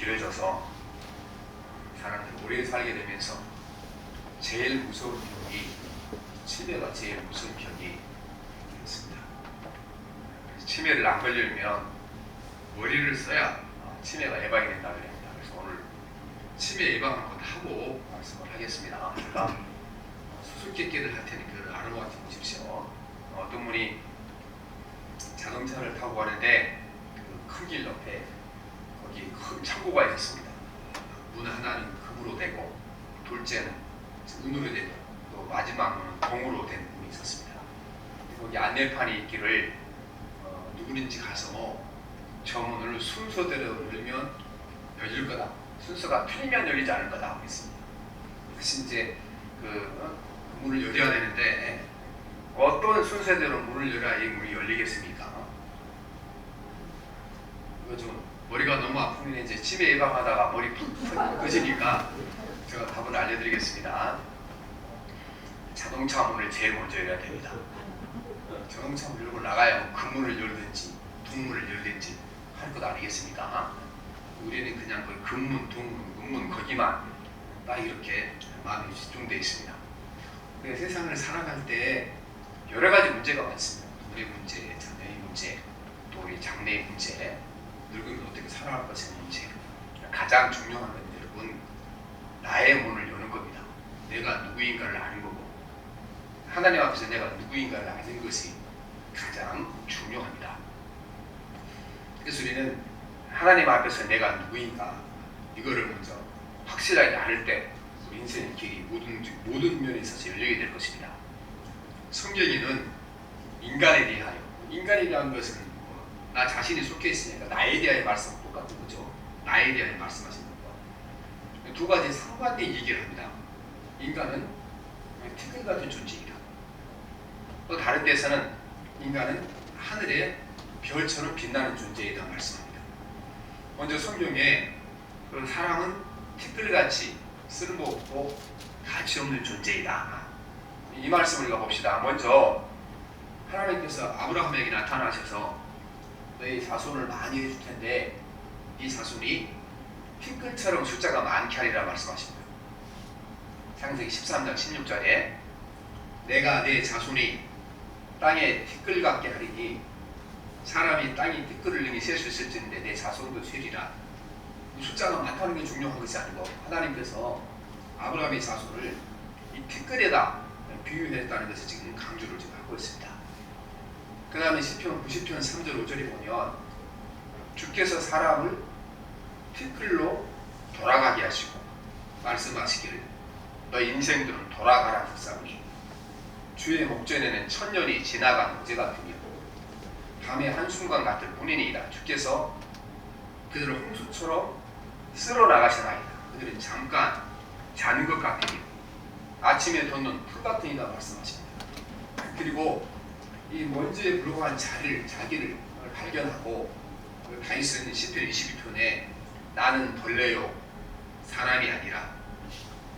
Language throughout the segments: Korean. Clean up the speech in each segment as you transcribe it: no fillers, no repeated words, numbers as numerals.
길어져서 사람들이 오래 살게 되면서 제일 무서운 병이 치매가 제일 무서운 병이 되었습니다. 치매를 안 걸리면 머리를 써야 치매가 예방이 된다고 합니다. 그래서 오늘 치매 예방 한번 하고 말씀을 하겠습니다. 제가 수수께끼를 할 테니 그 아름답게 보십시오. 어떤 분이 자동차를 타고 가는데 그 큰 길 옆에 거기 큰 창고가 있었습니다. 문 하나는 금으로 되고 둘째는 은으로 되고 또 마지막 문은 동으로 된 문이 있었습니다. 거기 안내판이 있기를 누구든지 가서 저 문을 순서대로 열면 열릴 거다. 순서가 틀리면 열리지 않을 거다. 했습니다. 그래서 이제 그 문을 열어야 되는데 어떤 순서대로 문을 열어야 이 문이 열리겠습니까? 이거 좀 머리가 너무 아프면 이제 치매 예방하다가 머리 푹 꺼지니까 제가 답을 알려드리겠습니다. 자동차 문을 제일 먼저 열어야 됩니다. 자동차 문을 열고 나가야 금문을 열든지 동문을 열든지 할 것 아니겠습니까? 우리는 그냥 그 금문, 동문, 문문 거기만 딱 이렇게 마음이 집중되어 있습니다. 세상을 살아갈 때 여러 가지 문제가 많습니다. 돈의 문제, 자녀의 문제, 또 우리 장래의 문제, 늙으면 어떻게 살아갈 것의 문제. 가장 중요한 건 여러분, 나의 문을 여는 겁니다. 내가 누구인가를 아는 거고 하나님 앞에서 내가 누구인가를 아는 것이 가장 중요합니다. 그래서 우리는 하나님 앞에서 내가 누구인가 이거를 먼저 확실하게 알 때 우리 인생의 길이 모든 면에 있어서 열리게 될 것입니다. 성경에는 인간에 대하여, 인간에 대한 것은 나 자신이 속해 있으니까 나에 대하여 말씀은 똑같은 거죠. 나에 대하여 말씀하시는 것. 두 가지 상반된 얘기를 합니다. 인간은 티끌 같은 존재이다. 또 다른 데서는 인간은 하늘의 별처럼 빛나는 존재이다 말씀합니다. 먼저 성경에 사람은 티끌같이 쓸모없고 가치없는 존재이다. 이 말씀을 읽어봅시다. 먼저 하나님께서 아브라함에게 나타나셔서 너희 자손을 많이 해줄 텐데 이 자손이 티끌처럼 숫자가 많게 하리라 말씀하십니다. 창세기 13장 16절에 내가 내 자손이 땅에 티끌 같게 하리니 사람이 땅에 티끌을 능히 셀 수 있을진데 내 자손도 세리라. 숫자가 많다는 게 중요한 것이 아니고 하나님께서 아브라함의 자손을 이 티끌에다 비유했다는 것을 지금 강조를 지금 하고 있습니다. 그 다음에 시편 90편 3절 5절에 보면 주께서 사람을 티끌로 돌아가게 하시고 말씀하시기를 너 인생들은 돌아가라 하사오니 주의 목전에는 천년이 지나간 어제 같으며 밤의 한순간 같을 뿐이니이다. 주께서 그들을 홍수처럼 쓸어나가시나이다. 그들은 잠깐 자는 것 같으니 아침에 돋는 풀 같으니라 말씀하십니다. 그리고 이 먼지에 불과한 자기를 발견하고 다윗은 시편 22편에 나는 벌레요 사람이 아니라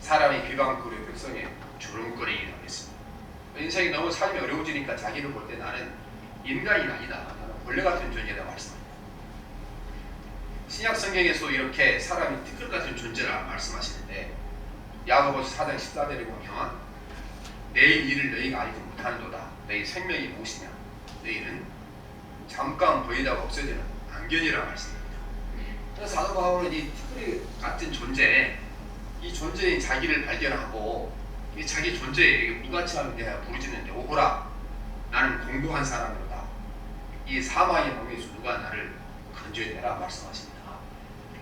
사람이 비방거리의 백성의 주름거리이라고 했습니다. 인생이 너무 삶이 어려워지니까 자기를 볼 때 나는 인간이 아니다. 나는 벌레 같은 존재다 말씀합니다. 신약 성경에서 이렇게 사람이 티끌 같은 존재라 말씀하시는데 야고보서 4장 14절에 보면 내일 일을 너희가 알지 못하는도다. 너희 생명이 무엇이냐? 너희는 잠깐 보이다가 없어지는 안견이라 말씀합니다. 그래서 사도 바울은 이 티끌 같은 존재, 이 존재인 자기를 발견하고 이 자기 존재에 무가치함에 대하여 부르짖는데 오호라 나는 공고한 사람이로다. 이 사망의 몸에서 누가 나를 건져내라 말씀하십니다.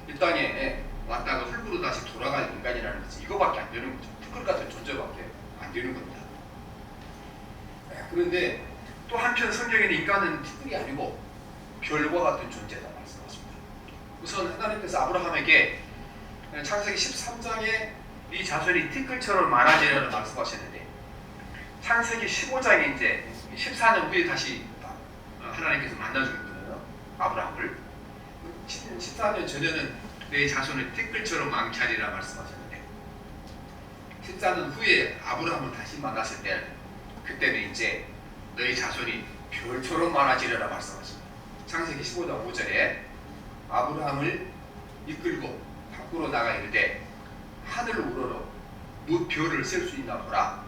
이 땅에 왔다가 흙으로 다시 돌아갈 인간이라는 것은 이거밖에 안 되는 거죠. 티끌 같은 존재밖에 안 되는 겁니다. 그런데 또 한편 성경에는 인간은 티끌이 아니고 별과 같은 존재다 말씀하십니다. 우선 하나님께서 아브라함에게 창세기 13장에 네 자손이 티끌처럼 많아지려는 말씀하셨는데 창세기 15장에 이제 14년 후에 다시 하나님께서 만나주는 거예요. 아브라함을 14년 전에는 내 자손을 티끌처럼 많게 하리라 말씀하셨는데 14년 후에 아브라함을 다시 만났을 때 그때는 이제 너희 자손이 별처럼 많아지리라 말씀하십니다. 창세기 15장 5절에 아브라함을 이끌고 밖으로 나가 이르되 하늘 우러러 무별을 쓸 수 있나 보라.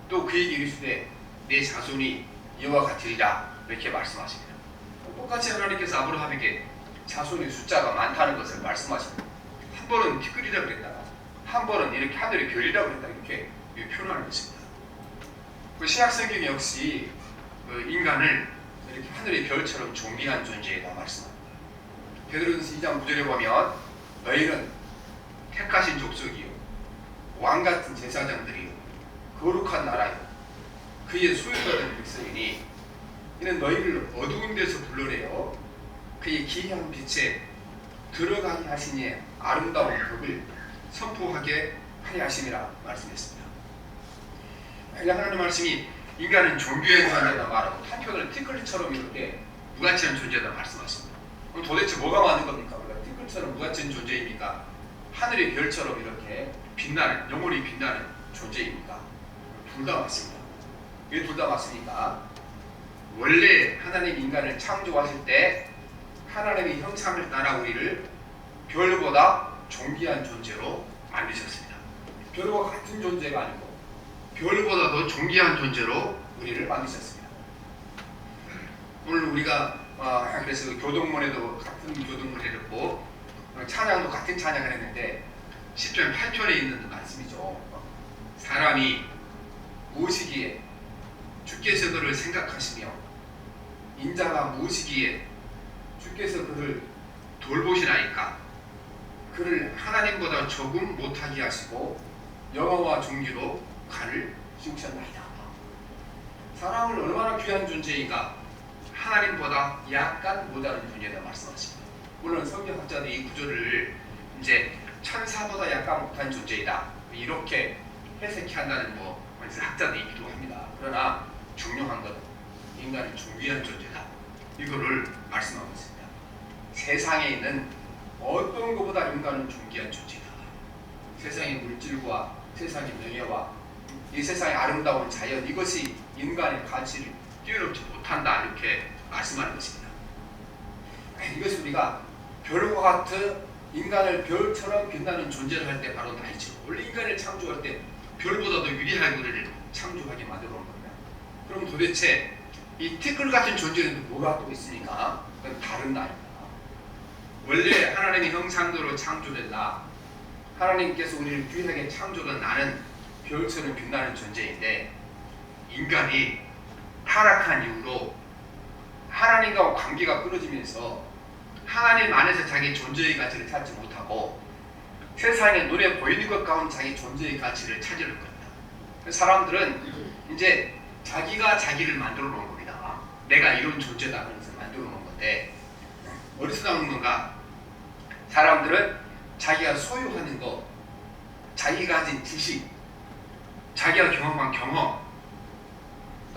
또 그에게 이르시되 내 자손이 이와 같으리라. 이렇게 말씀하십니다. 똑같이 하나님께서 아브라함에게 자손의 숫자가 많다는 것을 말씀하십니다. 한 번은 티끌이라 그랬다가 한 번은 이렇게 하늘의 별이라 그랬다, 이렇게 표현하는 것입니다. 그 신약 성경 역시 인간을 이렇게 하늘의 별처럼 존귀한 존재이다 말씀합니다. 베드로전서 2장 9절에 보면 너희는 택하신 족속이요 왕같은 제사장들이요 거룩한 나라요 그의 소유받은 백성이니 이는 너희를 어두운 데서 불러내어 그의 기이한 빛에 들어가게 하시니 아름다운 법을 선포하게 하려 하심이라 말씀했습니다. 하나님의 말씀이 인간은 존귀한 존재다 말하고 한편으로 티끌처럼 이렇게 무가치한 존재다 말씀하십니다. 그럼 도대체 뭐가 맞는 겁니까? 우리가 티끌처럼 무가치한 존재입니까? 하늘의 별처럼 이렇게 빛나는, 영원히 빛나는 존재입니까? 둘 다 맞습니다. 왜 둘 다 맞습니까? 원래 하나님 인간을 창조하실 때 하나님의 형상을 따라 우리를 별보다 존귀한 존재로 만드셨습니다. 별과 같은 존재가 아니고 별보다 더 존귀한 존재로 우리를 만드셨습니다. 오늘 우리가 그래서 교동문에도 같은 교동문을 했고 찬양도 같은 찬양을 했는데 10편 8편에 있는 말씀이죠. 사람이 무엇이기에 주께서 그를 생각하시며 인자가 무엇이기에 주께서 그를 돌보시나이까. 그를 하나님보다 조금 못하게 하시고 영화와 존귀로 간을 씌우셨나이다. 사람은 얼마나 귀한 존재인가. 하나님보다 약간 모자른 존재다 말씀하십니다. 물론 성경학자들이 이 구조를 이제 천사보다 약간 못한 존재이다 이렇게 해석해 한다는 학자들이기도 합니다. 그러나 중요한 것 인간은 존귀한 존재다 이거를 말씀하고 있습니다. 세상에 있는 어떤 것보다 인간은 존귀한 존재다. 세상의 물질과 세상의 명예와 이 세상의 아름다운 자연 이것이 인간의 가치를 뛰어넘지 못한다 이렇게 말씀하는 것입니다. 이것이 우리가 별과 같은 인간을 별처럼 빛나는 존재를 할 때 바로 나이죠. 원래 인간을 창조할 때 별보다 더 위대한 우리를 창조하게 만들어 놓은 겁니다. 그럼 도대체 이 티끌 같은 존재는 뭐가 또 있습니까? 그건 다른 나입니다. 원래 하나님의 형상대로 창조된 나, 하나님께서 우리를 귀하게 창조한 나는 별처럼 빛나는 존재인데 인간이 타락한 이후로 하나님과 관계가 끊어지면서 하나님 안에서 자기 존재의 가치를 찾지 못하고 세상에 눈에 보이는 것 가운데 자기 존재의 가치를 찾으려는 겁니다. 사람들은 이제 자기가 자기를 만들어 놓은 겁니다. 내가 이런 존재다 그래서 만들어 놓은 건데 어디서 나오는 건가? 사람들은 자기가 소유하는 것, 자기가 가진 지식, 자기가 경험한 경험,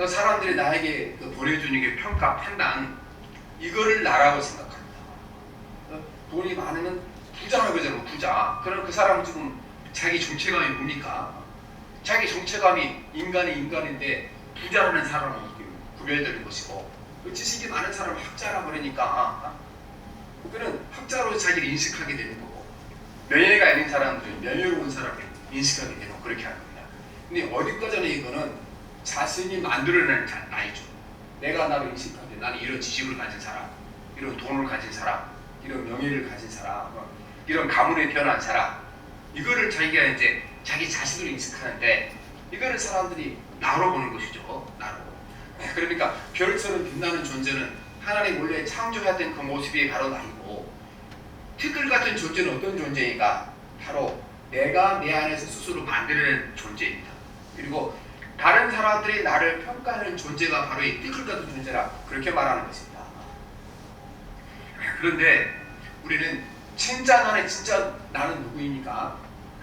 사람들이 나에게 보내주는 게 평가, 판단 이거를 나라고 생각합니다. 돈이 많으면 부자라고 그러잖아요. 부자. 그럼 그 사람 지금 자기 정체감이 뭡니까? 자기 정체감이 인간인데 부자라는 사람은 구별되는 것이고 지식이 많은 사람은 학자라고 그러니까 그는 학자로 자기를 인식하게 되는 거고 명예가 있는 사람들은 명예로운 사람을 인식하게 되고 그렇게 하는 겁니다. 근데 어디까지나 이거는 자신이 만들어내는 나이죠. 내가 나를 인식할 때 나는 이런 지식을 가진 사람, 이런 돈을 가진 사람, 이런 명예를 가진 사람, 이런 가문에 태어난 사람 이거를 자기가 이제 자기 자신으로 인식하는데 이거를 사람들이 나로 보는 것이죠. 나로. 그러니까 별처럼 빛나는 존재는 하나님 원래 창조했던 그 모습이 바로 나이고 티끌 같은 존재는 어떤 존재인가? 바로 내가 내 안에서 스스로 만들어낸 존재입니다. 그리고 다른 사람들이 나를 평가하는 존재가 바로 이 티끌 같은 존재라 그렇게 말하는 것입니다. 그런데 우리는 칭찬하는 진짜 나는 누구입니까?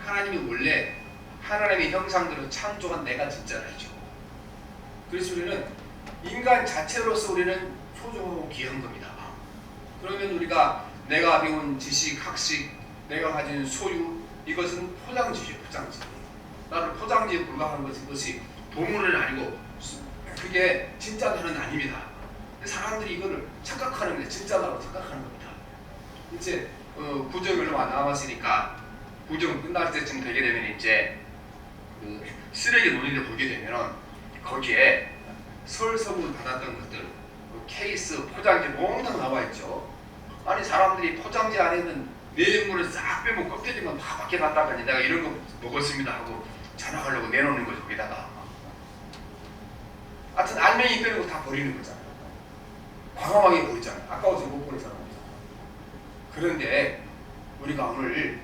하나님이 원래 하나님의 형상대로 창조한 내가 진짜 나이죠. 그래서 우리는 인간 자체로서 우리는 소중하고 귀한 겁니다. 그러면 우리가 내가 배운 지식, 학식, 내가 가진 소유 이것은 포장지죠. 포장지. 나를 포장지에 불과한 것이 보물은 아니고 그게 진짜 나는 아닙니다. 사람들이 이거를 착각하는 게 진짜 나라고 착각하는 겁니다. 이제 구정이 얼마 안 남았으니까 구정 끝날 때쯤 되게 되면 이제 그 쓰레기 논의를 보게 되면은 거기에 서울 서구 받았던 것들 그 케이스 포장지 몽땅 나와 있죠. 아니 사람들이 포장지 안에 있는 내용물을 싹 빼면 껍데기만 다 밖에 갖다가 내가 이런 거 먹었습니다 하고 자랑하려고 내놓는 거죠. 거기다가 하여튼 알맹이 빼는 거 다 버리는 거잖아요. 과감하게 버리잖아요. 아까워서 못 버리잖아요. 그런데 우리가 오늘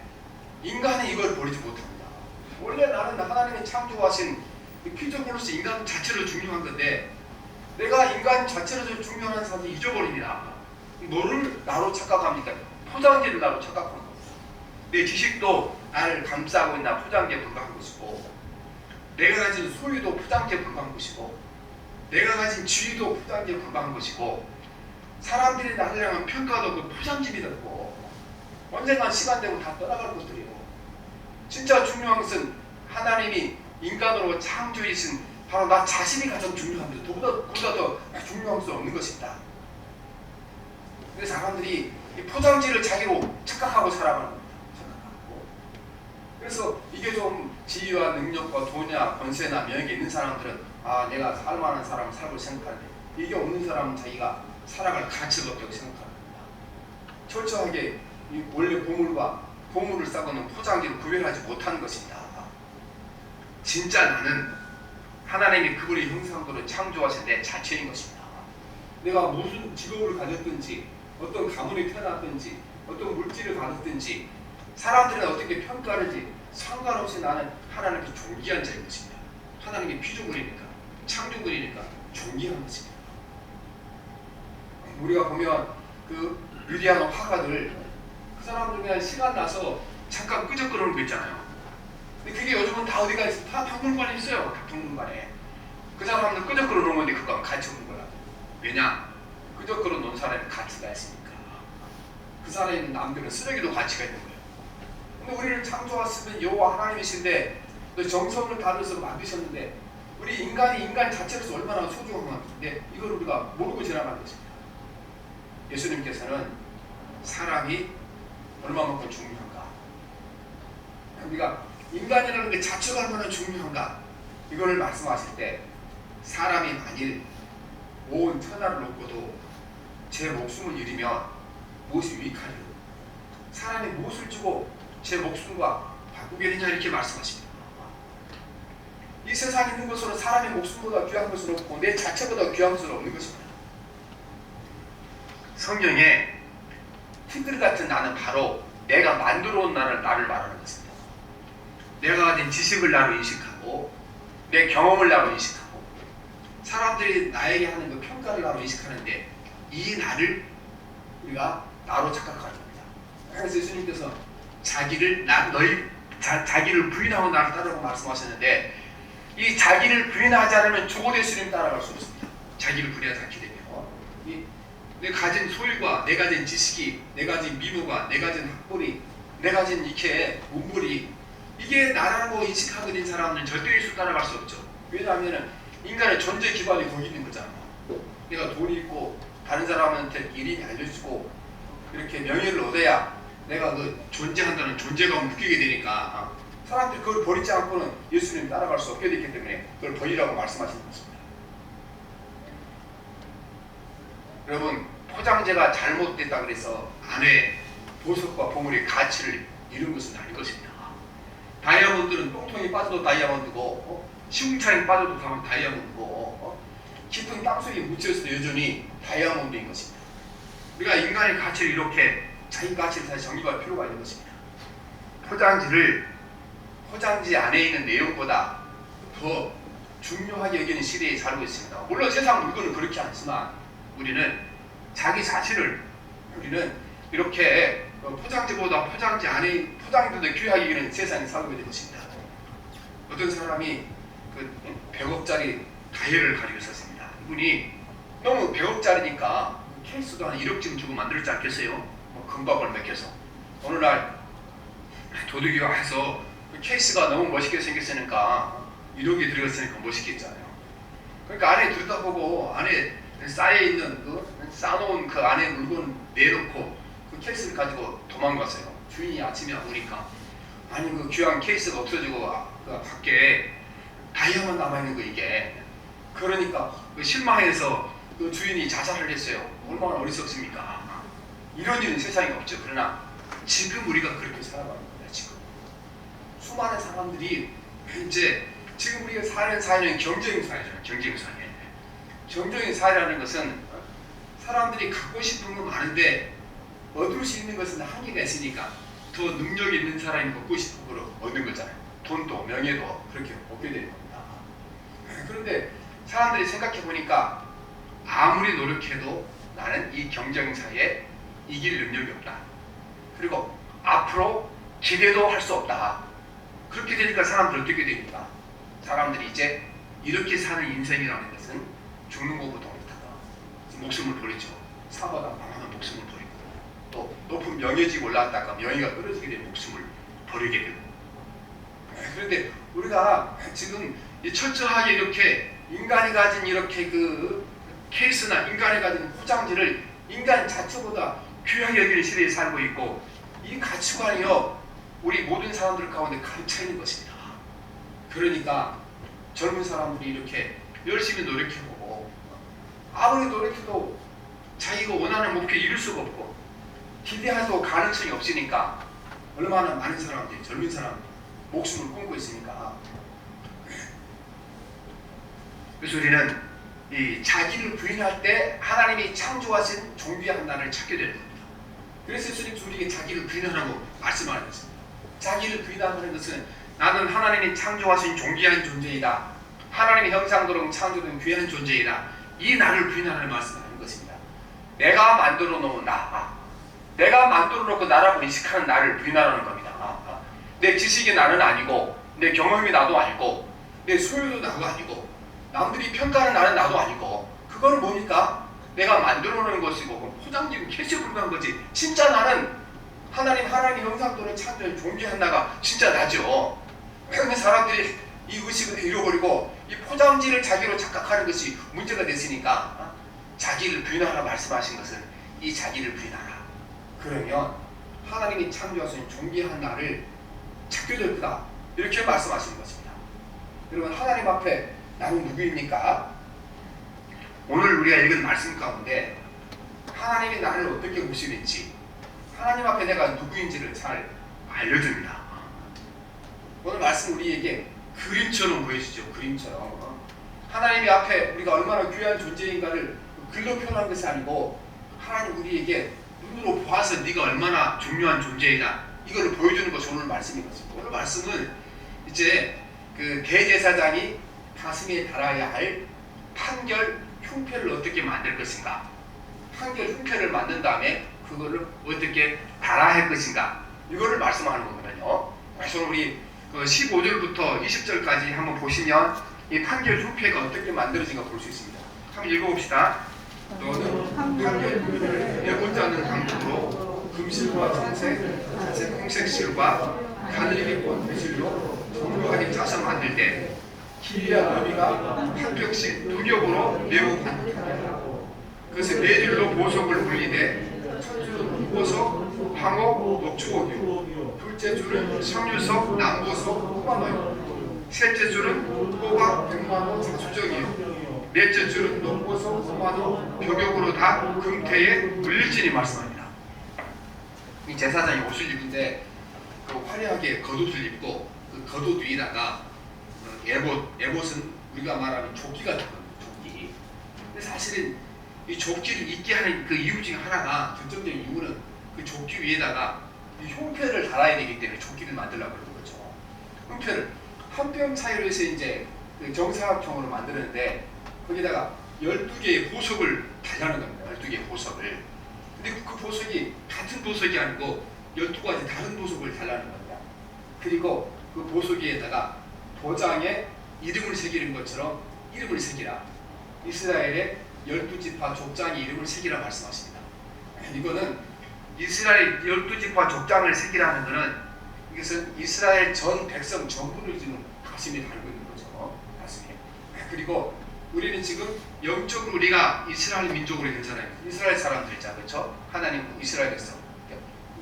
인간이 이걸 버리지 못합니다. 원래 나는 하나님이 창조하신 피조물로서 인간 자체로 중요한 건데 내가 인간 자체로 중요한 사람을 잊어버립니다. 뭐를 나로 착각합니까? 포장지를 나로 착각하는 겁니다. 내 지식도 나를 감싸고 있는 포장지에 불과한 것이고 내가 가진 소유도 포장지에 불과한 것이고 내가 가진 지위도 포장지에 불과한 것이고 사람들이 나를 향한 평가도 그 포장지에 들고 언젠간 시간 되면 다 떠나갈 것들이에요. 진짜 중요한 것은 하나님이 인간으로 창조이신 바로 나 자신이 가장 중요합니다. 그보다 더 중요한 것은 없는 것입니다. 그래서 사람들이 이 포장지를 자기로 착각하고 살아가는 겁니다. 그래서 이게 좀 지위와 능력과 돈이나 권세나 명예가 있는 사람들은 내가 살만한 사람을 살고 생각하는데 이게 없는 사람은 자기가 살아갈 가치가 없다고 생각합니다. 철저하게 이 원래 보물을 싸고 있는 포장지를 구별하지 못하는 것입니다. 진짜 나는 하나님이 그분의 형상대로 창조하신 내 자체인 것입니다. 내가 무슨 직업을 가졌든지 어떤 가문에 태어났든지 어떤 물질을 받았든지 사람들은 어떻게 평가하는지 상관없이 나는 하나님께 존귀한 자인 것입니다. 하나님의 피조물이니까 창조물이니까 존귀한 것입니다. 우리가 보면 그 위대한 화가들 그 사람들 그냥 시간 나서 잠깐 끄적거리는 거 있잖아요. 근데 그게 요즘은 다 어디가 있어? 다 박물관에 있어요. 다 박물관에. 그 사람들 끄적거려 놓은 건데 그거 가치 없는 거야. 왜냐? 끄적거려 놓은 사람이 가치가 있으니까. 그 사람이 남들은 쓰레기도 가치가 있는 거예요. 근데 우리를 창조하시는 여호와 하나님이신데 또 정성을 다해서 만드셨는데 우리 인간이 인간 자체로서 얼마나 소중한 건데 이걸 우리가 모르고 지나가는 것입니다. 예수님께서는 사람이 얼마만큼 중요한가? 우리가 인간이라는 게 자체가 얼마나 중요한가? 이걸 말씀하실 때 사람이 만일 온 천하를 놓고도 제 목숨을 잃으면 무엇이 유익하리요? 사람이 무엇을 주고 제 목숨과 바꾸겠느냐 이렇게 말씀하십니다. 이 세상에 있는 것으로 사람의 목숨보다 귀한 것은 없고 내 자체보다 귀한 것은 없는 것입니다. 성경에 티끌 같은 나는 바로 내가 만들어 온 나를 말하는 것입니다. 내가 가진 지식을 나로 인식하고 내 경험을 나로 인식하고 사람들이 나에게 하는 그 평가를 나로 인식하는데 이 나를 우리가 나로 착각하는 겁니다. 그래서 예수님께서 자기를 부인하고 나를 따르라고 말씀하셨는데 이 자기를 부인하지 않으면 죽어도 예수님 따라갈 수 없습니다. 자기를 부인하지 않게 되면 내 가진 소유가 내 가진 지식이 내 가진 미모가 내 가진 학벌이 내 가진 이렇게 문물이 이게 나라고 인식하게 된 사람은 절대 예수 따라갈 수 없죠. 왜냐하면 인간의 존재 기반이 거기 있는 거잖아. 내가 돈이 있고 다른 사람한테 이름이 알려지고 이렇게 명예를 얻어야 내가 그 존재한다는 존재감을 느끼게 되니까 사람들이 그걸 버리지 않고는 예수님 따라갈 수 없게 됐기 때문에 그걸 버리라고 말씀하시는 것입니다. 여러분 포장재가 잘못됐다 그래서 안에 보석과 보물의 가치를 잃은 것은 아닌 것입니다. 다이아몬드는 똥통이 빠져도 다이아몬드고 시궁창이 빠져도 다이아몬드고 깊은 땅속에 묻혀있어도 여전히 다이아몬드인 것입니다. 우리가 인간의 가치를 이렇게 자기 가치를 다시 정립할 필요가 있는 것입니다. 포장지 안에 있는 내용보다 더 중요하게 여기는 시대에 살고 있습니다. 물론 세상 물건은 그렇지 않지만 우리는 자기 자신을 우리는 이렇게 포장지보다 포장지 안에 포장지보다 귀하게 여기는 세상에 살고 있는 것입니다. 어떤 사람이 그 100억짜리 다이얼을 가지고 있었습니다. 이분이 너무 100억짜리니까 케이스도 한 1억쯤 주고 만들었지 않겠어요? 금박을 맡겨서 어느 날 도둑이 와서 그 케이스가 너무 멋있게 생겼으니까 1억이 들어갔으니까 멋있겠잖아요. 그러니까 안에 들여다보고 안에 쌓여있는 쌓아놓은 그 안에 물건 내놓고 그 그 케이스를 가지고 도망갔어요. 주인이 아침에 오니까 아니 그 귀한 케이스가 없어지고 그 밖에 다이아만 남아있는 거 이게. 그러니까 그 실망해서 그 주인이 자살을 했어요. 얼마나 어리석습니까? 이런 일은 세상에 없죠. 그러나 지금 우리가 그렇게 살아가는 겁니다. 지금 수많은 사람들이 이제 지금 우리가 사는 사회는 경쟁 사회잖아요. 경쟁 사회. 경쟁 사회라는 것은 사람들이 갖고 싶은 건 많은데 얻을 수 있는 것은 한계가 있으니까 더 능력 있는 사람이 갖고 싶은 걸 얻는 거잖아요. 돈도 명예도 그렇게 얻게 되는 겁니다. 그런데 사람들이 생각해 보니까 아무리 노력해도 나는 이 경쟁사에 이길 능력이 없다. 그리고 앞으로 기대도 할 수 없다. 그렇게 되니까 사람들이 어떻게 됩니까? 사람들이 이제 이렇게 사는 인생이라는 것은 죽는 것보다 못하다. 목숨을 버리죠. 사고다 망하면 목숨을 버리고 또 높은 명예직에 올라갔다가 명예가 떨어지게 되면 목숨을 버리게 되고. 그런데 우리가 지금 철저하게 이렇게 인간이 가진 이렇게 그 케이스나 인간이 가진 포장지를 인간 자체보다 귀하게 여기는 시대에 살고 있고, 이 가치관이요 우리 모든 사람들 가운데 가르쳐 있는 것입니다. 그러니까 젊은 사람들이 이렇게 열심히 노력해보고 아무리 노력해도 자기가 원하는 목표 이룰 수가 없고 기대해도 가능성이 없으니까 얼마나 많은 사람들이 젊은 사람들이 목숨을 끊고 있으니까. 그래서 우리는 이 자기를 부인할 때 하나님이 창조하신 존귀한 나를 찾게 되는 겁니다. 그래서 예수님이 우리에게 자기를 부인하라고 말씀하는 것입니다. 자기를 부인하는 것은 나는 하나님이 창조하신 존귀한 존재이다. 하나님의 형상대로 창조된 귀한 존재이다. 이 나를 부인하라는 말씀을 하는 것입니다. 내가 만들어 놓은 나, 내가 만들어 놓고 나라고 인식하는 나를 부인하라는 겁니다. 내 지식이 나는 아니고, 내 경험이 나도 아니고, 내 소유도 나도 아니고, 남들이 평가하는 나는 나도 아니고, 그거는 뭡니까? 내가 만들어 놓은 것이고 포장지고 캐시에 불과한 거지. 진짜 나는 하나님 형상대로 창조한 존귀한 나가 진짜 나죠. 그런데 사람들이 이 의식을 잃어버리고 이 포장지를 자기로 착각하는 것이 문제가 됐으니까 자기를 부인하라 말씀하신 것은 이 자기를 부인하라. 그러면 하나님이 창조하신 존귀한 나를 찾게 될 거다. 이렇게 말씀하시는 것입니다. 여러분, 하나님 앞에 나는 누구입니까? 오늘 우리가 읽은 말씀 가운데 하나님이 나를 어떻게 보시는지, 하나님 앞에 내가 누구인지를 잘 알려줍니다. 오늘 말씀 우리에게 그림처럼 보여주죠. 그림처럼. 하나님이 앞에 우리가 얼마나 귀한 존재인가를 글로 표현한 것이 아니고 하나님 우리에게 눈으로 보아서 네가 얼마나 중요한 존재이다, 이거를 보여주는 것이 오늘 말씀인 것입니다. 오늘 말씀은 이제 그 대제사장이 가슴에 달아야 할 판결 흉패를 어떻게 만들 것인가, 판결 흉패를 만든 다음에 그거를 어떻게 달아야 할 것인가, 이거를 말씀하는 거거든요. 그래서 우리 15절부터 20절까지 한번 보시면 이 판결 흉패가 어떻게 만들어진가 볼 수 있습니다. 한번 읽어봅시다. 너는 판결 흉패를 내고자 하는 강도로 금실과 청색, 자색 홍색실과 가늘게 꼰 배실로 정교하게 짜서 만들 때 길이와 너비가 한 뼘씩 두 겹으로 매우 반듯하게 하고, 그것을 네 줄로 보석을 굴리되 첫 줄은 보석, 황옥, 녹주옥이요, 둘째 줄은 석류석, 남보석, 호반호요, 셋째 줄은 호박, 백만호, 자수정이요, 넷째 줄은 녹보석, 호반호, 벽역으로 다 금태에 물릴지니 말씀합니다. 이 제사장이 옷을 입은데 그 화려하게 겉옷을 입고 그 겉옷 위에다가 에봇은 우리가 말하는 조끼가 되거든요. 조끼. 근데 사실은 이 조끼를 입게 하는 그 이유 중에 하나가, 결정적인 이유는 그 조끼 위에다가 이 흉패를 달아야 되기 때문에 조끼를 만들려고 그러는 거죠. 흉패를 한 뼘 사이로 해서 이제 그 정사각형으로 만드는데 거기다가 12개의 보석을 달라는 겁니다. 12개의 보석을. 근데 그 보석이 같은 보석이 아니고 12가지 다른 보석을 달라는 겁니다. 그리고 그 보석 위에다가 도장에 이름을 새기는 것처럼 이름을 새기라. 이스라엘의 12지파 족장의 이름을 새기라 말씀하십니다. 이거는 이스라엘 12지파 족장을 새기라는 것은, 이것은 이스라엘 전 백성 전부를 지금 가슴에 달고 있는 거죠. 가슴에. 그리고 우리는 지금 영적으로 우리가 이스라엘 민족으로 있는 사람이에요. 이스라엘 사람들이잖아요. 그렇죠? 하나님 이스라엘에서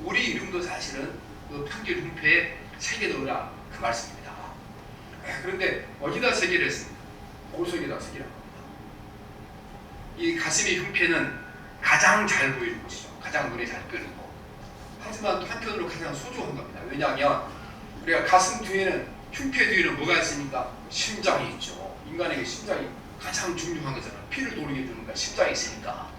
우리 이름도 사실은 그 판결 흉패에 새겨 넣으라 그 말씀입니다. 그런데 어디다 새기를 했습니까? 보석에다 새기라고 합니다. 이 가슴의 흉패는 가장 잘 보이는 곳이죠. 가장 눈에 잘 띄는 곳. 하지만 또 한편으로 가장 소중한 겁니다. 왜냐하면 우리가 가슴 뒤에는, 흉패 뒤에는 뭐가 있습니까? 심장이 있죠. 인간에게 심장이 가장 중요한 거잖아요. 피를 돌게 주는 거 심장이 있으니까.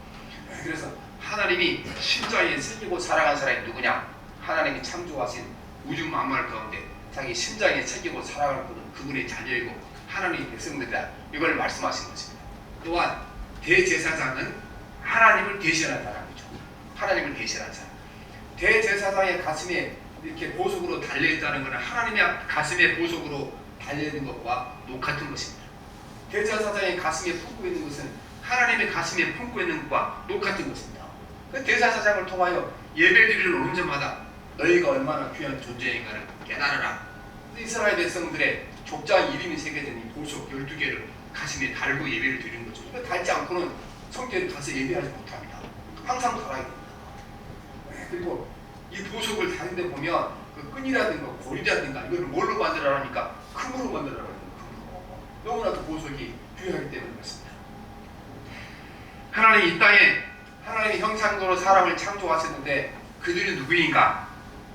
그래서 하나님이 심장에 새기고 살아간 사람이 누구냐? 하나님이 창조하신 우주 만물 가운데 자기 심장에 새기고 살아가는 분은 그분의 자녀이고 하나님의 백성들이다. 이걸 말씀하신 것입니다. 또한 대제사장은 하나님을 대신한 사람이죠. 하나님을 대신한 사람. 대제사장의 가슴에 이렇게 보석으로 달려있다는 것은 하나님의 가슴에 보석으로 달려있는 것과 똑같은 것입니다. 대제사장의 가슴에 품고 있는 것은 하나님의 가슴에 품고 있는 것과 똑같은 것입니다. 그 대제사장을 통하여 예배드리러 오는 자마다 너희가 얼마나 귀한 존재인가를 깨달으라. 이스라엘 백성들의 족장 이름이 새겨진 이 보석 12개를 가슴에 달고 예배를 드리는 거죠. 이거 달지 않고는 성전에 가서 예배하지 못합니다. 항상 달아야 됩니다. 그리고 이 보석을 다는데 보면 그 끈이라든가 고리라든가 이걸 뭘로 만들어라니까 금으로 만들어라는 금으로. 너무나도 보석이 귀하기 때문에 그렇습니다. 하나님 이 땅에 하나님의 형상으로 사람을 창조하셨는데 그들이 누구인가?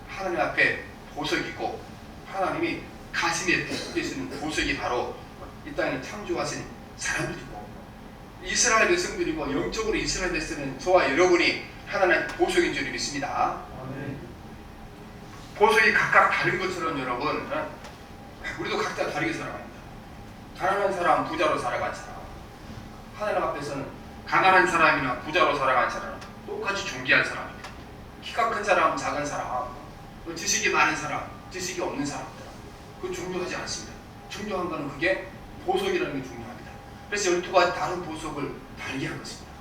하나님 앞에 보석이고 하나님이 가슴에 품고 계시는 보석이 바로 이 땅에 창조하신 사람들이고 이스라엘 백성들이고 영적으로 이스라엘 백성은 저와 여러분이 하나님의 보석인 줄 믿습니다. 보석이 각각 다른 것처럼 여러분 우리도 각자 다르게 살아갑니다. 가난한 사람, 부자로 살아간 사람, 하나님 앞에서는 가난한 사람이나 부자로 살아간 사람은 똑같이 존귀한 사람입니다. 키가 큰 사람, 작은 사람, 지식이 많은 사람, 지식이 없는 사람들 그건 중요하지 않습니다. 중요한 것은 그게 보석이라는 게 중요합니다. 그래서 12가지 다른 보석을 달게 한 것입니다.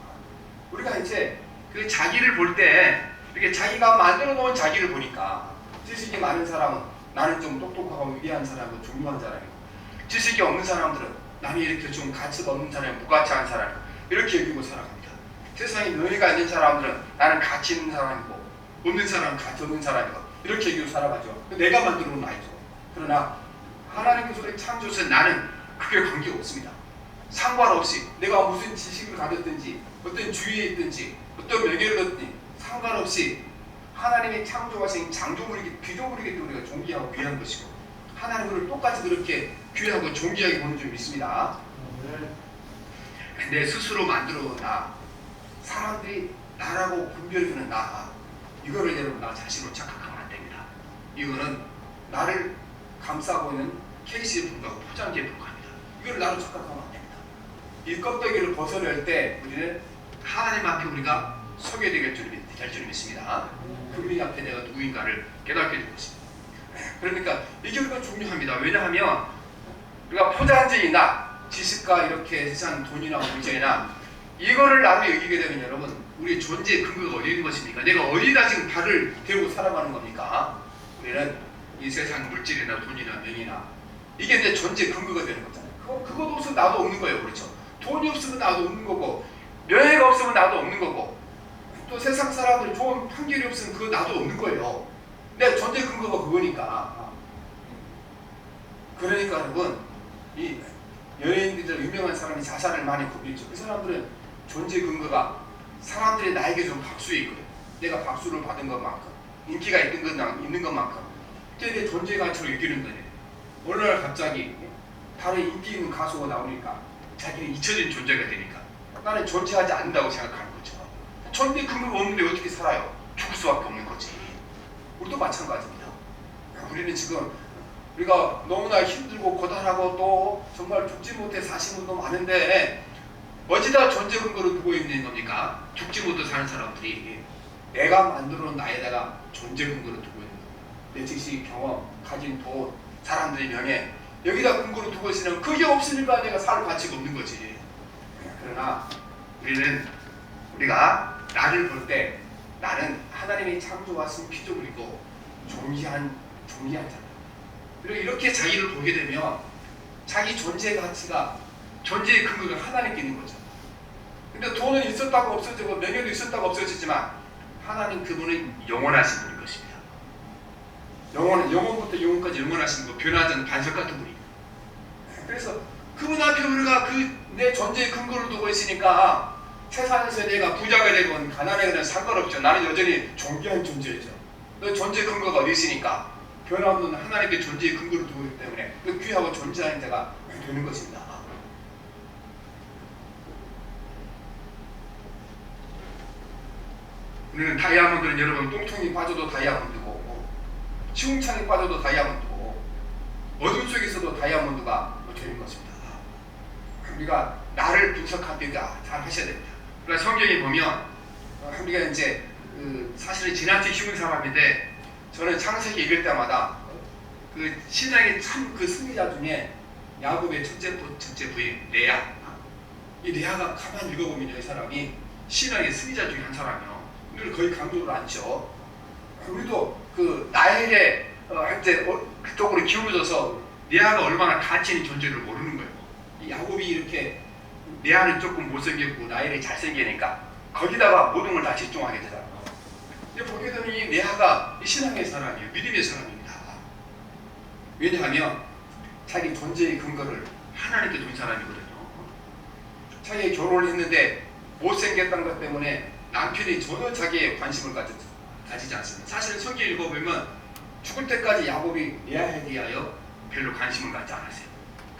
우리가 이제 그 자기를 볼 때 이렇게 자기가 만들어 놓은 자기를 보니까 지식이 많은 사람은 나는 좀 똑똑하고 위대한 사람이고 중요한 사람이고 지식이 없는 사람들은 나는 이렇게 좀 가치가 없는 사람이 무가치한 사람이고 이렇게 여기고 살아갑니다. 세상에 명예가 있는 사람들은 나는 가치 있는 사람이고 없는 사람은 가치 없는 사람이고 이렇게 여기고 살아가죠. 내가 만들어 놓은 나이죠. 그러나 하나님께서 우리 창조해서 나는 그게 관계없습니다. 상관없이 내가 무슨 지식을 가졌든지 어떤 주위에 있든지 어떤 명예를 얻든지 상관없이 하나님이 창조하신 창조물이기 피조물이기 때문에 우리가 존귀하고 귀한 것이고 하나님을 똑같이 그렇게 귀하고 존귀하게 보는 줄 믿습니다. 내 스스로 만들어 나 사람들이 나라고 분별해주는 나 이거를 여러분 나 자신으로 착각하면 안 됩니다. 이거는 나를 감싸고 있는 케이스에 불과하고 포장지에 불과합니다. 이걸 나로 착각하면 안 됩니다. 이 껍데기를 벗어낼 때 우리는 하나님 앞에 우리가 서게 될 줄 믿습니다. 그분 앞에 내가 누구인가를 깨닫게 될 것입니다. 그러니까 이게 우리가 중요합니다. 왜냐하면 우리가 포장지나 지식과 이렇게 세상 돈이나 물질이나 이거를 나로 여기게 되면 여러분 우리의 존재의 근거가 어디 있는 것입니까? 내가 어디다 지금 발을 대고 살아가는 겁니까? 우리는 이 세상 물질이나 돈이나 명이나 이게 내 존재 근거가 되는 거잖아요. 그것 없으면 나도 없는 거예요. 그렇죠? 돈이 없으면 나도 없는 거고 명예가 없으면 나도 없는 거고 또 세상 사람들이 좋은 판결이 없으면 그거 나도 없는 거예요. 내 존재 근거가 그거니까. 그러니까 여러분 이 연예인들 유명한 사람이 자산을 많이 구비했죠. 그 사람들은 존재 근거가 사람들이 나에게 좀 박수에 있거든. 내가 박수를 받은 것만큼 인기가 있는 것만큼 그때 내 존재 가치를 여기는 거네. 어느 날 갑자기 다른 인기 있는 가수가 나오니까 자기는 잊혀진 존재가 되니까 나는 존재하지 않는다고 생각하는 거죠. 존재 근거가 없는데 어떻게 살아요? 죽을 수밖에 없는 거지. 우리도 마찬가지입니다. 우리는 지금 우리가 너무나 힘들고 고단하고 또 정말 죽지 못해 사신 분도 많은데 어디다 존재 근거를 두고 있는 겁니까? 죽지 못해 사는 사람들이 내가 만들어 놓은 나에다가 존재 근거를 두고 있는 겁니다. 내 지식, 경험, 가진 돈, 사람들의 명예 여기다 근거를 두고 있으면 그게 없으니까 내가 살 가치가 없는 거지. 그러나 우리가 나를 볼 때 나는 하나님이 창조하신 피조물이고 존귀한 자다. 그리고 이렇게 자기를 보게 되면 자기 존재 가치가 존재의 근거가 하나님께 있는 거죠. 근데 돈은 있었다고 없어지고 명예도 있었다고 없어지지만 하나님 그분은 영원하신 분인 것입니다. 영원부터 영원까지 영원하신 분, 변하지 않는 반석 같은 분입니다. 그래서 그분 앞에 우리가 그 내 존재의 근거를 두고 있으니까 세상에서 내가 부자가 되건 가난하건 상관없죠. 나는 여전히 존귀한 존재죠. 너 존재 근거가 어디 있으니까 변함없는 하나님께 존재의 근거를 두고 있기 때문에 그 귀하고 존재하는 자가 되는 것입니다. 우리는 다이아몬드는 여러분 똥통이 빠져도 다이아몬드고 시궁창이 빠져도 다이아몬드고 어둠 속에서도 다이아몬드가 되는 것입니다. 우리가 나를 분석하기가 잘 하셔야 됩니다. 그러니까 성경에 보면 우리가 이제 사실은 지나치 쉬운 사람인데 저는 창세기 읽을 때마다 그 신앙의 참 그 승리자 중에 야곱의 첫째 부인 레아, 이 레아가 가만히 읽어보면 이 사람이 신앙의 승리자 중에 한 사람이요. 우리를 거의 강조를 안죠. 우리도 그 나엘의 이제 그쪽으로 기울어져서 레아가 얼마나 가치 있는 존재를 모르는 거예요. 야곱이 이렇게 레아는 조금 못생겼고 나엘이 잘생기니까 거기다가 모든 걸 다 집중하게 되잖아요. 근데 보게 되면 이 레아가 신앙의 사람이에요. 믿음의 사람입니다. 왜냐하면 자기 존재의 근거를 하나님께 둔 사람이거든요. 자기 결혼을 했는데 못생겼다는 것 때문에 남편이 전혀 자기에 관심을 가지지 않습니다. 사실은 성경 읽어보면 죽을 때까지 야곱이 레아에 대하여 별로 관심을 갖지 않았어요.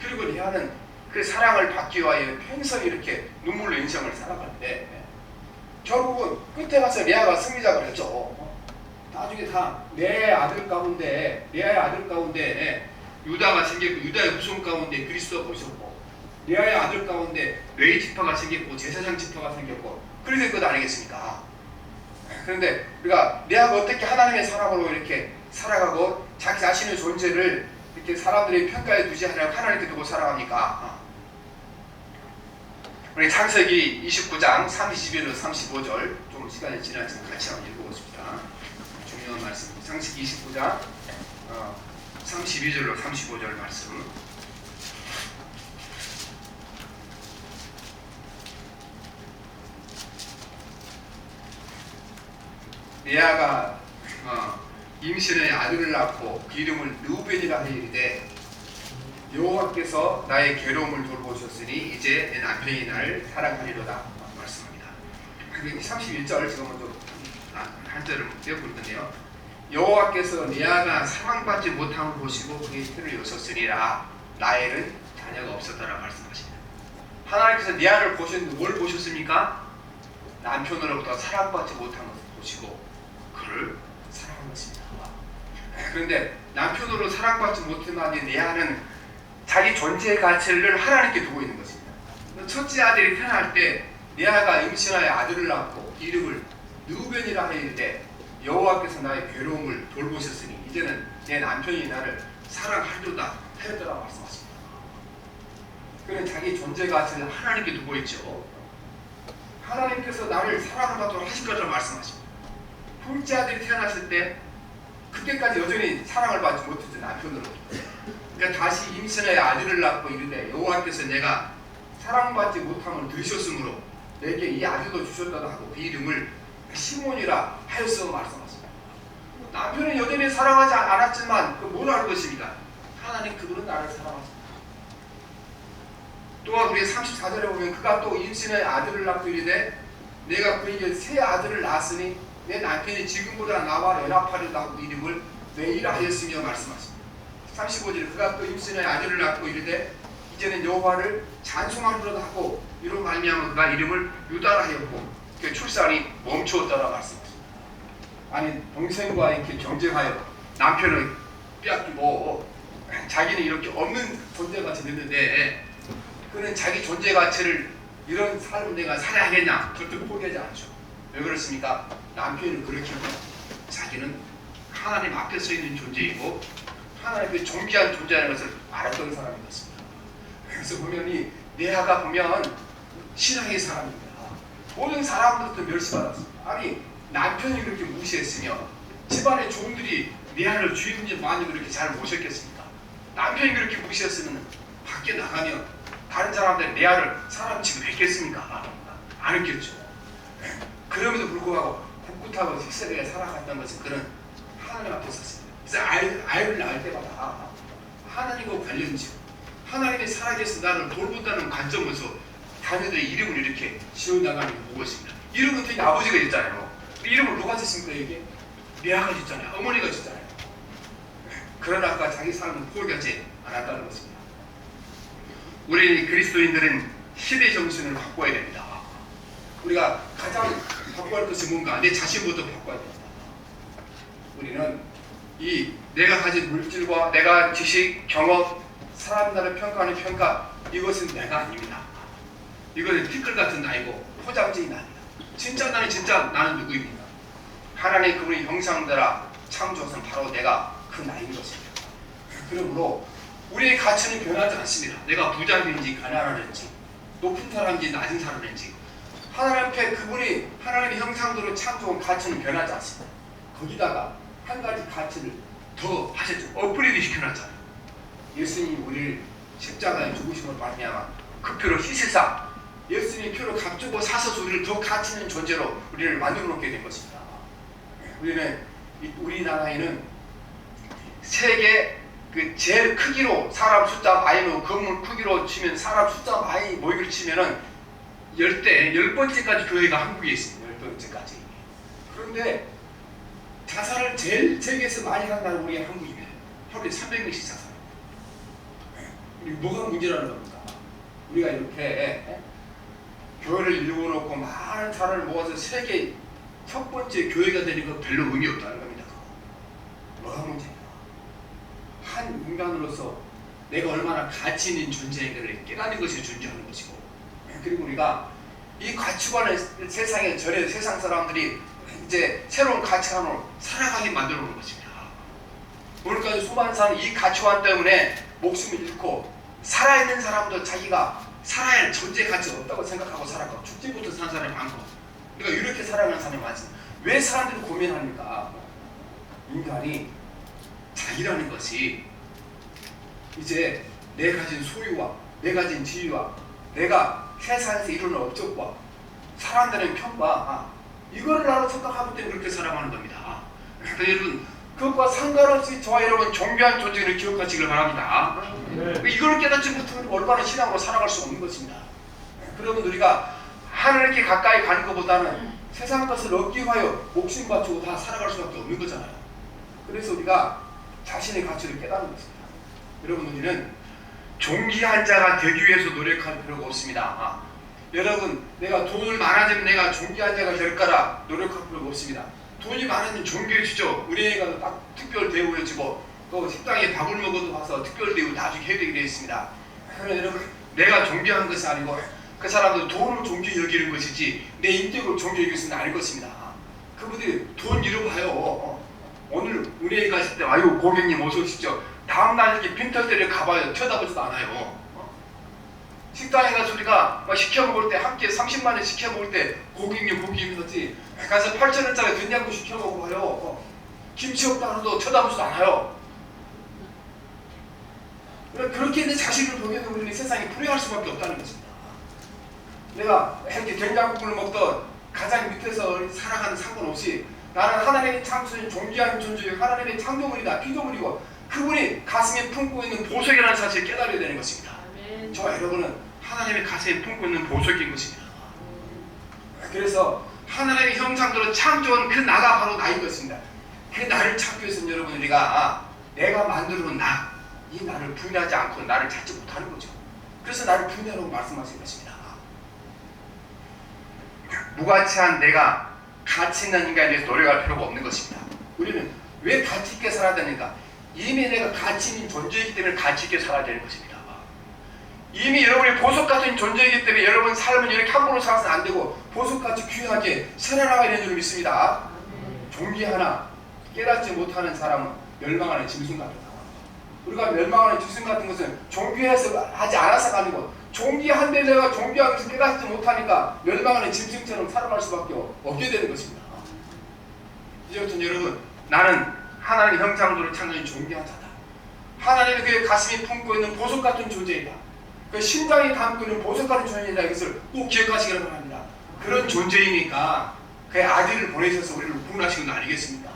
그리고 레아는 그 사랑을 받기 위하여 평생 이렇게 눈물로 인생을 살아가는데 결국은 끝에 가서 레아가 승리자가 됐죠. 나중에 다 레아의 아들 가운데 유다가 생겼고 유다의 후손 가운데 그리스도가 오셨고 레아의 아들 가운데 레위 지파가 생겼고 제사장 지파가 생겼고 그래서 그 아니겠습니까? 그런데 우리가 레아가 어떻게 하나님의 사람으로 이렇게 살아가고 자기 자신의 존재를 이렇게 사람들의 평가에 두지 않으려고 하나님께 두고 살아갑니까? 우리 창세기 29장 31절 35절 좀 시간이 지나지만 같이 한번 읽어보겠습니다. 중요한 말씀. 창세기 29장 32절로 35절 말씀. 레아가 임신의 아들을 낳고 그 이름을 르우벤이라 하이르되 여호와께서 나의 괴로움을 돌보셨으니 이제 내 남편이 나를 사랑하리로다 말씀합니다. 31절 제가 먼저 한 절을 떼고 있는데요. 여호와께서 레아가 사랑받지 못함을 보시고 그의 태를 여셨으니라 라헬은 자녀가 없었다라 말씀하십니다. 하나님께서 레아를 보셨는데 뭘 보셨습니까? 남편으로부터 사랑받지 못한 것을 보시고 그를 사랑한 것입니다. 그런데 남편으로 사랑받지 못한 이 레아는 자기 존재의 가치를 하나님께 두고 있는 것입니다. 첫째 아들이 태어날 때 레아가 임신하여 아들을 낳고 이름을 르우벤이라 하이르되 여호와께서 나의 괴로움을 돌보셨으니 이제는 내 남편이 나를 사랑하리로다 하였더라 말씀하십니다. 그는 자기 존재 가치를 하나님께 두고 있죠. 하나님께서 나를 사랑하도록 하실 것을 말씀하십니다. 둘째 아들이 태어났을 때 그때까지 여전히 사랑을 받지 못했죠. 남편으로. 그러니까 다시 임신하여 아들을 낳고 이르되 여호와께서 내가 사랑받지 못함을 들으셨으므로 내게 이 아들도 주셨다고 하고 그 이름을 시몬이라 하였어 말씀하십니다. 남편은 여전히 사랑하지 않았지만 그 뭘 알 것입니까? 하나님 그분은 나를 사랑하십니다. 또한 우리 34절에 보면 그가 또 임신하여 아들을 낳고 이르되 내가 그에게 새 아들을 낳았으니 내 남편이 지금보다 나와 연합하려고 하고 이름을 메이라 하였으며 말씀하십니다. 35절 그가 또 임신하여 아들을 낳고 이르되 이제는 여호와를 찬송하리로다 하고 이로 말미암아 그가 이름을 유다라 하였고 그 출산이 멈추었다라 말씀하십니다. 아니 동생과 이렇게 경쟁하여 남편을 빼앗기고 자기는 이렇게 없는 존재가 됐는데 그는 자기 존재 가치를 이런 삶을 내가 살아야 하겠냐 절대 포기하지 않죠. 왜 그렇습니까? 남편은 그렇게 하고 자기는 하나님 앞에 서 있는 존재이고 하나님의 존귀한 존재라는 것을 알았던 사람이었습니다. 그래서 보면 이 레아가 보면 신앙의 사람입니다. 모든 사람들도 멸시받았습니다. 아니 남편이 그렇게 무시했으며 집안의 종들이 레아를 주인님 많이 그렇게 잘 모셨겠습니까? 남편이 그렇게 무시했으면 밖에 나가면 다른 사람들 레아를 사람 취급했겠습니까? 안 했겠죠. 그럼에도 불구하고 꿋꿋하고 식세되게 살아갔던 것은 그런 하나님 앞에 섰습니다. 그래서 아이를 낳을 때마다 하나님과 관련지어 하나님이 살아계신 나를 돌본다는 관점에서 자녀들의 이름을 이렇게 지어나가는 걸 보고 있습니다. 이름은 되게 아버지가 있잖아요. 이름을 누가 짓습니까? 이게 레아가 짓잖아요. 어머니가 짓잖아요. 그러나 아까 자기 삶을 포기하지 않았다는 것입니다. 우리 그리스도인들은 시대 정신을 바꿔야 됩니다. 우리가 가장 바꿔야 할 것이 뭔가? 내 자신부터 바꿔야 됩니다. 우리는 이 내가 가진 물질과 내가 지식, 경험, 사람 나를 평가하는 평가, 이것은 내가 아닙니다. 이거는 티끌 같은 나이고 포장지인 아니다. 진짜 나는 누구입니까? 하나님 그분의 형상대라 창조선 바로 내가 그 나인 것입니다. 그러므로 우리의 가치는 변하지 않습니다. 내가 부자인지 가난한지 높은 사람인지 낮은 사람인지 하나님 앞에 그분이 하나님의 형상대로 창조한 가치는 변하지 않습니다. 거기다가 한 가지 가치를 더 하셨죠. 업그레이드 시켜놨잖아요. 예수님이 우리를 십자가에 죽으심을 말미암아 그 표로 희생사 예수님의 표로 값주고 사셔서 우리를 더 가치 있는 존재로 우리를 만들어 놓게 된 것입니다. 우리나라에는 세계 그 제일 크기로 사람 숫자 많이로 건물 크기로 치면 사람 숫자 많이 모이기로 치면은 10번째까지 교회가 한국에 있습니다. 10번째까지. 그런데 자살을 제일 세계에서 많이 하는 나라가 우리가 한국입니다. 하루에 300명씩 자살. 뭐가 문제라는 겁니까? 우리가 이렇게 교회를 이루어놓고 많은 사람을 모아서 세계 첫 번째 교회가 되는 건 별로 의미 없다는 겁니다. 뭐가 문제냐? 한 인간으로서 내가 얼마나 가치 있는 존재인가를 깨닫는 것이 존재하는 것이고, 그리고 우리가 이 가치관을 세상에 전해 세상 사람들이 이제 새로운 가치관으로 살아가게 만들어 놓은 것입니다. 오늘까지 수많은 사람이 이 가치관 때문에 목숨을 잃고 살아있는 사람도 자기가 살아야 할 존재 가치가 없다고 생각하고 살아가고 죽지부터 사는 사람이 많고 우리가 이렇게 살아가는 사람이 많습니다. 왜 사람들이 고민합니까? 인간이 자기라는 것이 이제 내 가진 소유와 내 가진 지위와 내가 세상에서 이루는 업적과 사람들의 평가 이거를 나로 생각하기 때문에 그렇게 살아가는 겁니다. 그래서 여러분 그것과 상관없이 저와 여러분 존귀한 존재를 기억하시길 바랍니다. 이걸 깨닫지 못하면 얼마나 신앙으로 살아갈 수 없는 것입니다. 그러면 우리가 하나님께 가까이 가는 것보다는 세상 것을 얻기 위하여 목숨 바치고 다 살아갈 수밖에 없는 거잖아요. 그래서 우리가 자신의 가치를 깨닫는 것입니다. 여러분 우리는 존귀한 자가 되기 위해서 노력할 필요가 없습니다. 여러분 내가 돈을 많아지면 내가 존귀한 자가 될 거라 노력할 필요가 없습니다. 돈이 많으면 존귀해지죠. 우리 애가 딱 특별 대우해주고 또 식당에 밥을 먹어도 와서 특별 대우 나중에 해드리게 되어 있습니다. 그러나 여러분 내가 존귀한 것이 아니고 그 사람도 돈을 존귀히 여기는 것이지 내 인격을 존귀히 여기는 것은 아닐 것입니다. 그분들이 돈 잃어봐요. 오늘 우리 애 가실 때 아유 고객님 어서 오십시오. 다음날 이렇게 빈털때를 가봐요. 쳐다보지도 않아요. 식당에 가서 우리가 시켜 먹을 때 함께 30만 원 시켜 먹을 때 고객님 하지 가서 8,000원짜리 된장도 시켜 먹어봐요. 김치 없다 해도 쳐다보지도 않아요. 그렇게 내 자식을 보게 되면 우리는 세상에 불행할 수밖에 없다는 것입니다. 내가 이렇게 된장국을 먹던 가장 밑에서 살아가는 상관없이 나는 하나님의 창조인 존귀한 존재요 하나님의 창조물이다 피조물이고 그분이 가슴에 품고 있는 보석이라는 사실을 깨달아야 되는 것입니다. 저와 여러분은 하나님의 가슴에 품고 있는 보석인 것입니다. 그래서 하나님의 형상대로 창조한 그 나가 바로 나인 것입니다. 그 나를 찾기 위해서는 여러분 우리가 내가 만들어 놓은 이 나를 부인하지 않고 나를 찾지 못하는 거죠. 그래서 나를 부인하라고 말씀하신 것입니다. 무가치한 내가 가치 있는 인간에 대해서 노력할 필요가 없는 것입니다. 우리는 왜 가치 있게 살아야 되는가? 이미 내가 가치 있는 존재이기 때문에 가치 있게 살아야 되는 것입니다. 이미 여러분이 보석 같은 존재이기 때문에 여러분 삶은 이렇게 함부로 살아서는 안 되고 보석같이 귀하게 살아나가야 되는 줄 믿습니다. 존귀하나 깨닫지 못하는 사람은 멸망하는 짐승 같다. 우리가 멸망하는 짐승 같은 것은 존귀해서 하지 않아서가 아니고 존귀한데 내가 존귀한 것을 깨닫지 못하니까 멸망하는 짐승처럼 살아갈 수밖에 없게 되는 것입니다. 이제부터 여러분 나는 하나님의 형상대로 창조된 존귀한 자다. 하나님의 그의 가슴이 품고 있는 보석 같은 존재이다. 그 심장이 담고 있는 보석 같은 존재이다. 이것을 꼭 기억하시기를 바랍니다. 그런 존재이니까 그의 아들을 보내셔서 우리를 구원하신 건 아니겠습니까?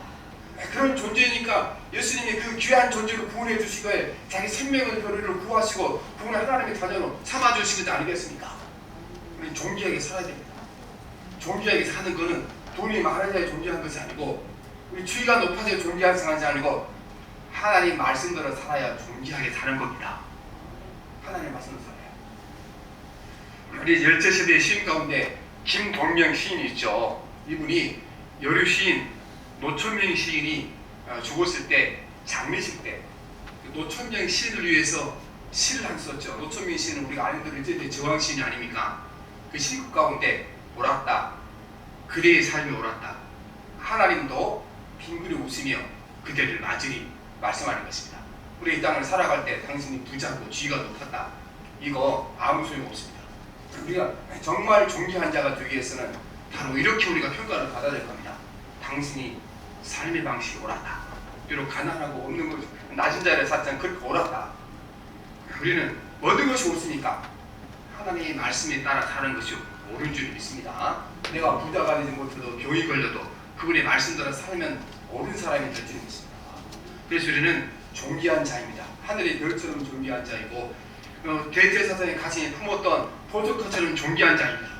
그런 존재니까 예수님이 그 귀한 존재로 구원해 주시고 자기 생명을 우리를 구하시고 구원을 하나님의 자녀로 삼아주신 것 아니겠습니까? 우리 존귀하게 살아야 됩니다. 존귀하게 사는 것은 돈이 많아야 존귀한 것이 아니고 우리 주의가 높아져야 존귀하게 사는 것이 아니고 하나님 말씀대로 살아야 존귀하게 사는 겁니다. 하나님 말씀대로 살아야. 우리 열제시대의 시인 가운데 김동명 시인이 있죠. 이분이 여류 시인 노천명 시인이 죽었을 때 장례식 때 노천명 시인을 위해서 시를 한 썼죠. 노천명 시인은 우리가 아는 대로 이제 제왕 시인이 아닙니까? 그 시국 가운데 옳았다. 그대의 삶이 옳았다. 하나님도 빙그레 웃으며 그대를 맞으리 말씀하는 것입니다. 우리 이 땅을 살아갈 때 당신이 부자고 지위가 높았다. 이거 아무 소용없습니다. 우리가 정말 존귀한 자가 되기 위해서는 바로 이렇게 우리가 평가를 받아야 될 겁니다. 당신이 삶의 방식이 옳았다. 비록 가난하고 없는 것, 낮은 자리에 샀지만 그렇게 옳았다. 우리는 모든 것이 옳으니까 하나님의 말씀에 따라 사는 것이 옳은 줄 믿습니다. 내가 부자가 되지 못해도 병이 걸려도 그분의 말씀대로 살면 옳은 사람이 될 줄 믿습니다. 그래서 우리는 존귀한 자입니다. 하늘의 별처럼 존귀한 자이고 대제사장의 가신이 품었던 보석처럼 존귀한 자입니다.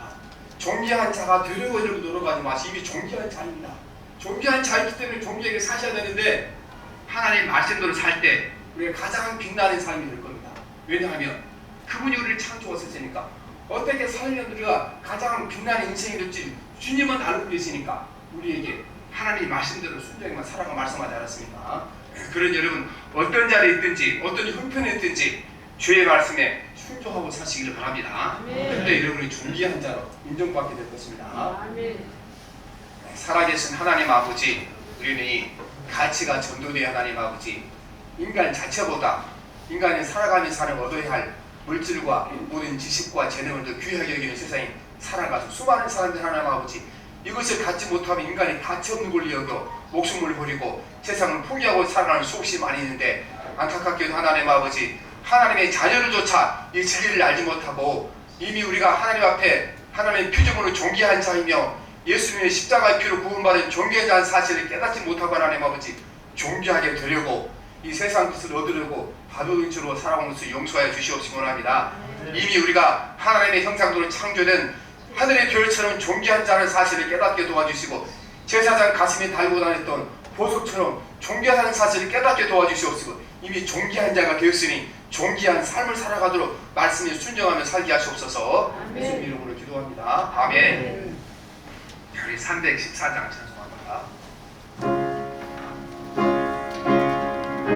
존귀한 자가 되려고 노력하지 마시고 이미 존귀한 자입니다. 존귀한 자이기 때문에 존귀하게 사셔야 되는데 하나님 말씀대로 살 때 우리가 가장 빛나는 삶이 될 겁니다. 왜냐하면 그분이 우리를 창조하셨으니까 어떻게 살면 우리가 가장 빛나는 인생이 될지 주님은 알고 계시니까 우리에게 하나님 말씀대로 순종만 살아가 말씀하지 않았습니까? 그런 여러분 어떤 자리에 있든지 어떤 형편에 있든지 주의 말씀에 순종하고 사시기를 바랍니다. 그때 여러분이 존귀한 자로 인정받게 될 것입니다. 살아계신 하나님 아버지, 우리는 이 가치가 전도되어 하나님 아버지, 인간 자체보다 인간이 살아가는 삶을 얻어야 할 물질과 모든 지식과 재능을 더 귀하게 여기는 세상에 살아가서 수많은 사람들 하나님 아버지, 이것을 갖지 못하면 인간이 가치 없는 걸로 여겨 목숨을 버리고 세상을 포기하고 살아가는 수없이 많이 있는데 안타깝게도 하나님 아버지, 하나님의 자녀를조차 이 진리를 알지 못하고 이미 우리가 하나님 앞에 하나님의 표적으로 존귀한 자이며 예수님의 십자가의 피로 구원받은 존귀한 자의 사실을 깨닫지 못하고 하나님 아버지 존귀하게 되려고 이 세상 것을 얻으려고 바도등처로 살아오는 것을 용서하여 주시옵시기 원합니다. 이미 우리가 하나님의 형상대로 창조된 하늘의 별처럼 존귀한 자의 사실을 깨닫게 도와주시고 제사장 가슴에 달고 다녔던 보석처럼 존귀한 사실을 깨닫게 도와주시옵시고 이미 존귀한 자가 되었으니 존귀한 삶을 살아가도록 말씀에 순종하며 살게 하시옵소서. 예수님 이름으로 기도합니다. 아멘. 우리 314장 찬송합니다.